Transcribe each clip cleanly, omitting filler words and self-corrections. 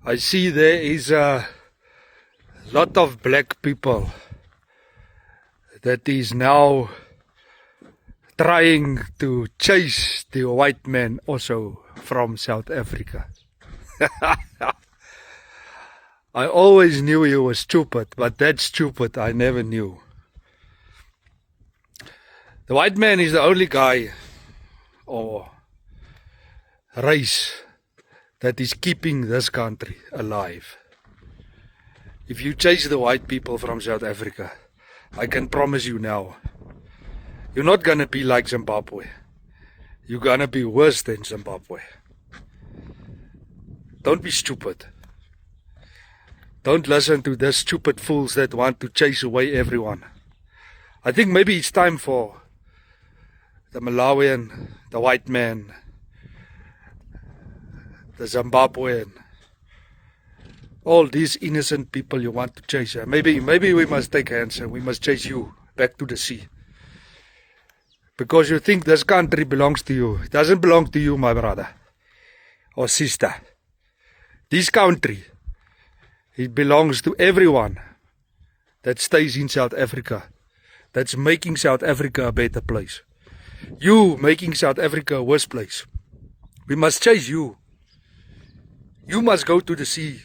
I see there is a lot of black people that is now trying to chase the white man also from South Africa. I always knew he was stupid, but that stupid I never knew. The white man is the only guy or race that is keeping this country alive. If you chase the white people from South Africa, I can promise you now, you're not gonna be like Zimbabwe. You're gonna be worse than Zimbabwe. Don't be stupid. Don't listen to the stupid fools that want to chase away everyone. I think maybe it's time for the Malawian, the white man, the Zimbabwean, all these innocent people you want to chase. Maybe we must take hands and we must chase you back to the sea. Because you think this country belongs to you. It doesn't belong to you, my brother or sister. This country, it belongs to everyone that stays in South Africa, that's making South Africa a better place. You making South Africa a worse place. We must chase you. You must go to the sea.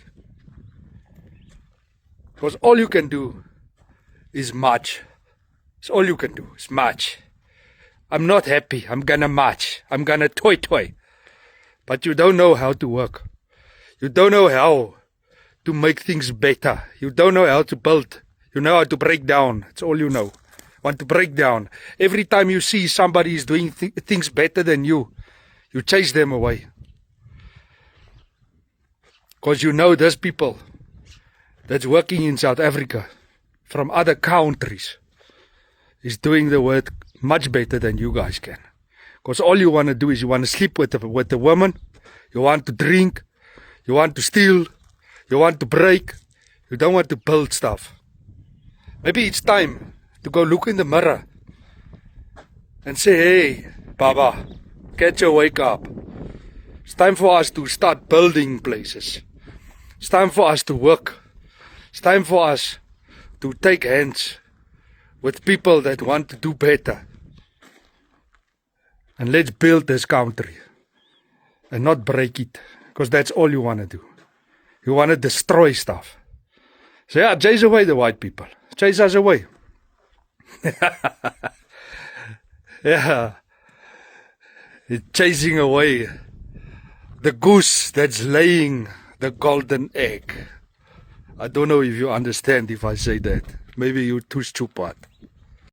Because all you can do is march. It's all you can do is march. I'm not happy. I'm gonna march. I'm gonna toy. But you don't know how to work. You don't know how to make things better. You don't know how to build. You know how to break down. That's all you know. Want to break down. Every time you see somebody is doing things better than you chase them away. Because you know there's people that's working in South Africa from other countries is doing the work much better than you guys can. Because all you want to do is you want to sleep with the woman, you want to drink, you want to steal, you want to break, you don't want to build stuff. Maybe it's time to go look in the mirror and say, hey, Baba, catch your wake up. It's time for us to start building places. It's time for us to work. It's time for us to take hands with people that want to do better. And let's build this country and not break it, because that's all you want to do. You want to destroy stuff. So yeah, chase away the white people. Chase us away. Yeah. It's chasing away the goose that's laying the golden egg. I don't know if you understand if I say that. Maybe you're too stupid.